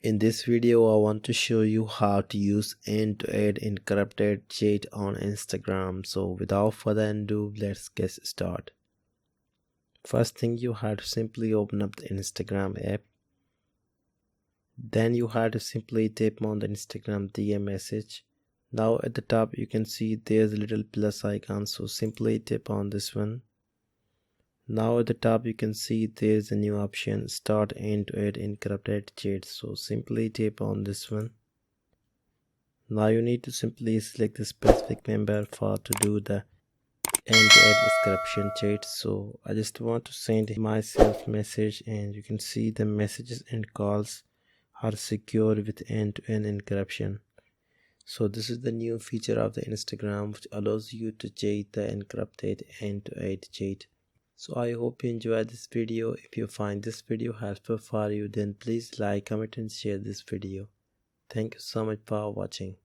In this video, I want to show you how to use end-to-end encrypted chat on Instagram. So without further ado, let's get started. First thing, you have to simply open up the Instagram app. Then you have to simply tap on the Instagram DM message. Now at the top you can see there's a little plus icon, so simply tap on this one. Now at the top you can see there's a new option, start end-to-end encrypted chat, so simply tap on this one. Now you need to simply select the specific member for to do the end-to-end encryption chat. So I just want to send myself message, and you can see the messages and calls are secure with end-to-end encryption. So this is the new feature of the Instagram which allows you to chat the encrypted end-to-end chat. So I hope you enjoyed this video. If you find this video helpful for you, then please like, comment and share this video. Thank you so much for watching.